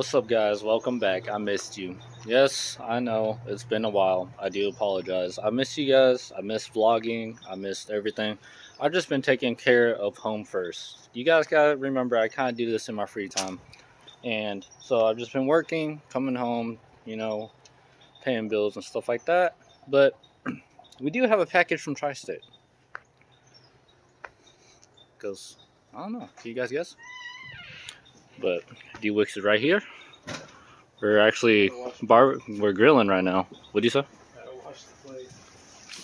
What's up, guys? Welcome back. I missed you. Yes, I know it's been a while. I do apologize. I missed you guys. I missed vlogging. I missed everything. I've just been taking care of home first. You guys gotta remember, I kind of do this in my free time, and so I've just been working, coming home, paying bills and stuff like that. But we do have a package from Tristate. Because I don't know. Can you guys guess? But D-Wix is right here. We're actually we're grilling right now. What do you say?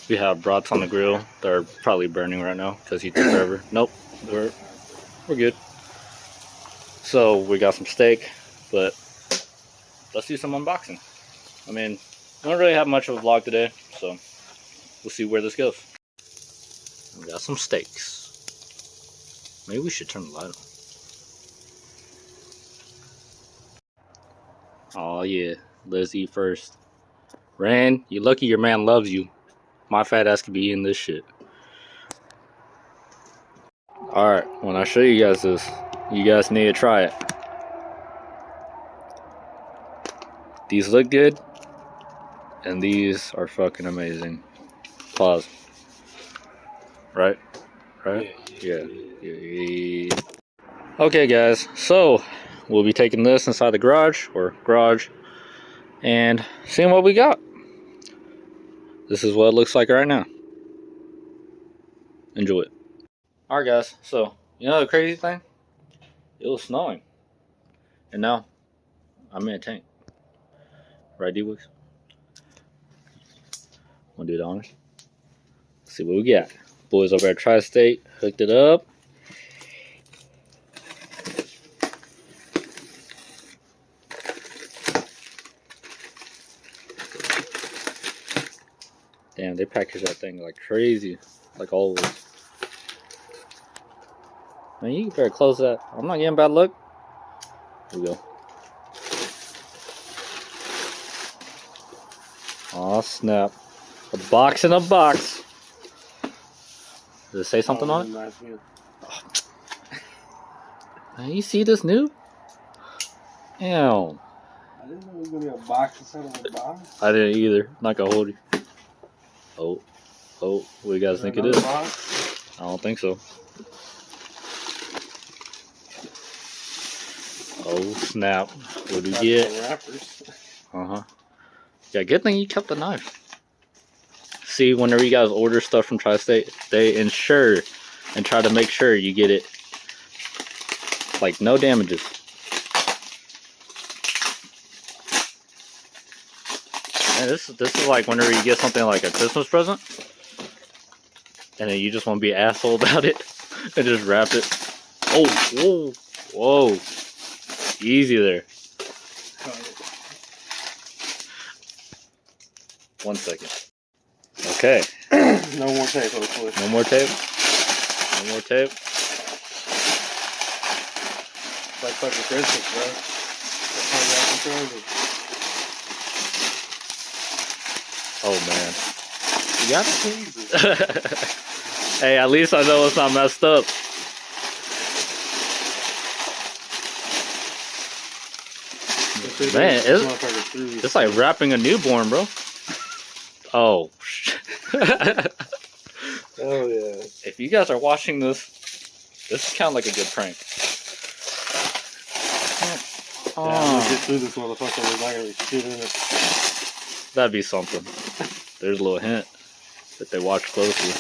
We have brats on the grill. They're probably burning right now because he took forever. Nope, we're good. So we got some steak, but let's do some unboxing. I mean, we don't really have much of a vlog today, so we'll see where this goes. We got some steaks. Maybe we should turn the light on. Oh yeah, let's eat first. Ran, you lucky your man loves you. My fat ass could be eating this shit. Alright, when I show you guys this, you guys need to try it. These look good, and these are fucking amazing. Pause. Right? Yeah. Okay guys, so we'll be taking this inside the garage, and seeing what we got. This is what it looks like right now. Enjoy it. Alright guys, so you know the crazy thing? It was snowing. And now I'm in a tank. Right, D-Wix? Wanna do the honors? Let's see what we got. Boys over at Tristate hooked it up. Damn, they package that thing like crazy, like always. Man, you better close that. I'm not getting bad luck. Here we go. Aw, snap. A box in a box. Does it say something on it? Oh. Man, you see this new? Damn. I didn't know it was going to be a box instead of a box. I didn't either. Not gonna hold you. Oh, what do you guys think it is? Box? I don't think so. Oh snap! What do you get? Wrappers. Yeah, good thing you kept the knife. See, whenever you guys order stuff from Tristate, they ensure and try to make sure you get it like no damages. Man, this is like whenever you get something like a Christmas present, and then you just want to be an asshole about it and just wrap it. Oh, whoa. Easy there. 1 second. Okay. No more tape, hopefully. No more tape? No more tape? It's like fucking Christmas, bro. Oh, man. You got it? Hey, at least I know it's not messed up. Man, it's like wrapping a newborn, bro. Oh, oh yeah. If you guys are watching this is kind of like a good prank. Yeah, we'll get through this motherfucker. We're not gonna be shit in it. That'd be something. There's a little hint that they watch closely.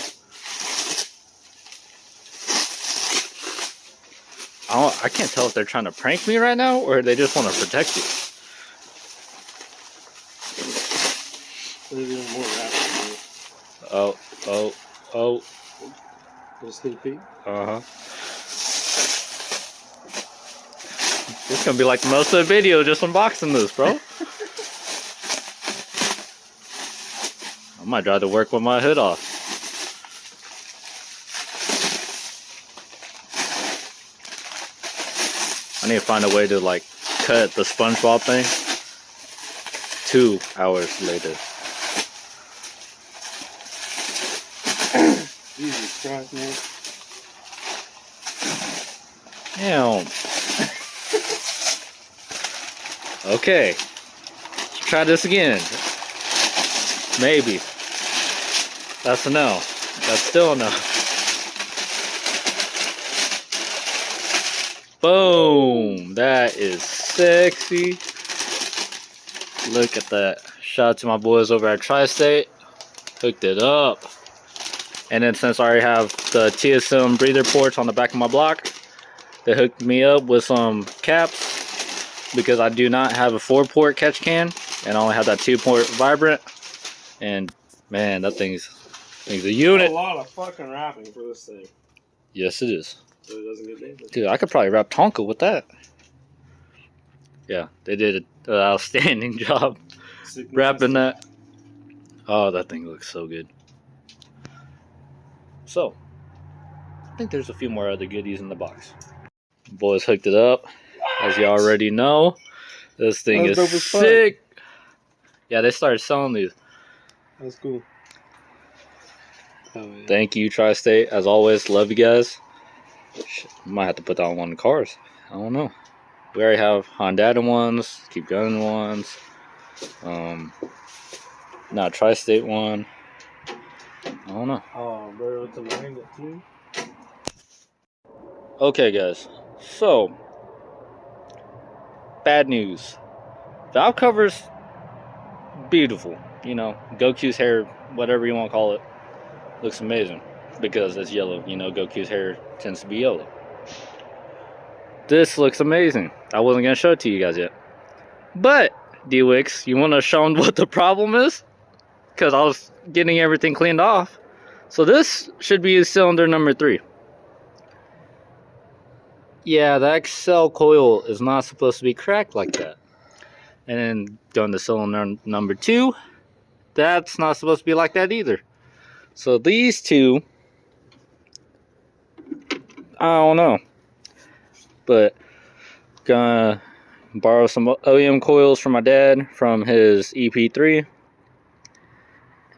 I can't tell if they're trying to prank me right now or they just want to protect you. There's even more wrappers. Oh. Just sneak peek. This is gonna be like most of the video, just unboxing this, bro. I might try to work with my hood off. I need to find a way to like cut the SpongeBob thing. 2 hours later. Jesus Christ, man. Damn. Okay. Let's try this again. Maybe. That's a no. That's still a no. Boom. That is sexy. Look at that. Shout out to my boys over at Tristate. Hooked it up. And then since I already have the TSM breather ports on the back of my block, they hooked me up with some caps because I do not have a 4-port catch can and I only have that 2-port vibrant. And man, that thing's a unit. A lot of fucking wrapping for this thing. Yes, it is. So it doesn't get damaged. Dude, I could probably wrap Tonka with that. Yeah, they did an outstanding job wrapping that. Oh, that thing looks so good. So, I think there's a few more other goodies in the box. Boys hooked it up. As you already know, this thing is sick. Yeah, they started selling these. That's cool. Oh, yeah. Thank you, Tri-State. As always, love you guys. Might have to put that on one of the cars. I don't know. We already have Honda ones, Keep Gunnin ones. Not Tri-State one. I don't know. Oh, bro, it's a magnet too. Okay, guys. So, bad news. Valve covers, beautiful. You know, Goku's hair, whatever you want to call it, looks amazing because it's yellow. You know, Goku's hair tends to be yellow. This looks amazing. I wasn't going to show it to you guys yet. But, D-Wix, you want to show them what the problem is? Because I was getting everything cleaned off. So this should be cylinder number 3. Yeah, the XL coil is not supposed to be cracked like that. And then going to cylinder number 2, that's not supposed to be like that either. So these two, I don't know. But gonna borrow some OEM coils from my dad from his EP3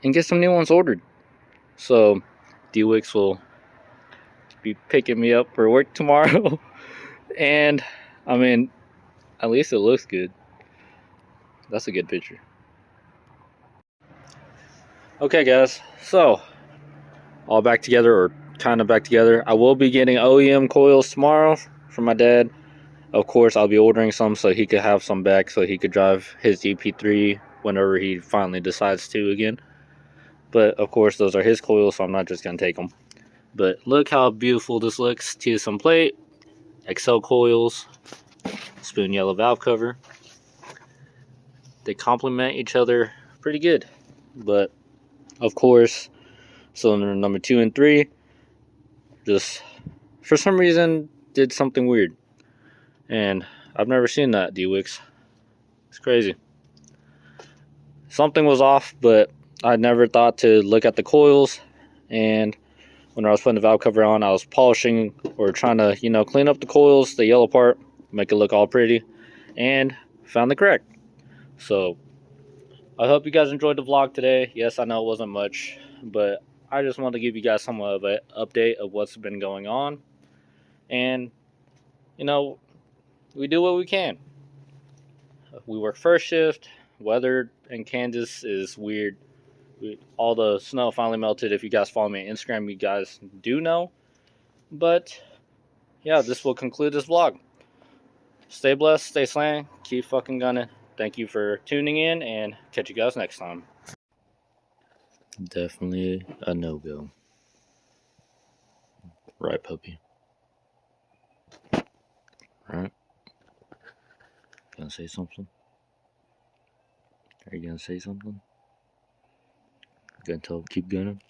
and get some new ones ordered. So D-Wix will be picking me up for work tomorrow. And I mean, at least it looks good. That's a good picture. Okay guys, so all back together, or kind of back together. I will be getting OEM coils tomorrow from my dad. Of course, I'll be ordering some so he could have some back so he could drive his EP3 whenever he finally decides to again. But of course, those are his coils, so I'm not just going to take them. But look how beautiful this looks. TSM plate, XL coils, spoon yellow valve cover. They complement each other pretty good. But of course, cylinder number 2 and 3 just for some reason did something weird. And I've never seen that, D-Wix. It's crazy. Something was off, but I never thought to look at the coils. And when I was putting the valve cover on, I was polishing or trying to, you know, clean up the coils, the yellow part, make it look all pretty, and found the crack. So I hope you guys enjoyed the vlog today. Yes, I know it wasn't much, but I just wanted to give you guys somewhat of an update of what's been going on. And, you know, we do what we can. We work first shift. Weather in Kansas is weird. All the snow finally melted. If you guys follow me on Instagram, you guys do know. But yeah, this will conclude this vlog. Stay blessed, stay slaying, keep fucking gunning. Thank you for tuning in, and catch you guys next time. Definitely a no-go. Right, puppy? Right? Gonna say something? Are you gonna say something? Gonna tell him keep gunning?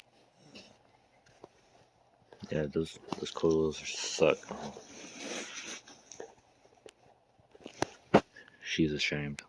Yeah, those coils suck. She's ashamed.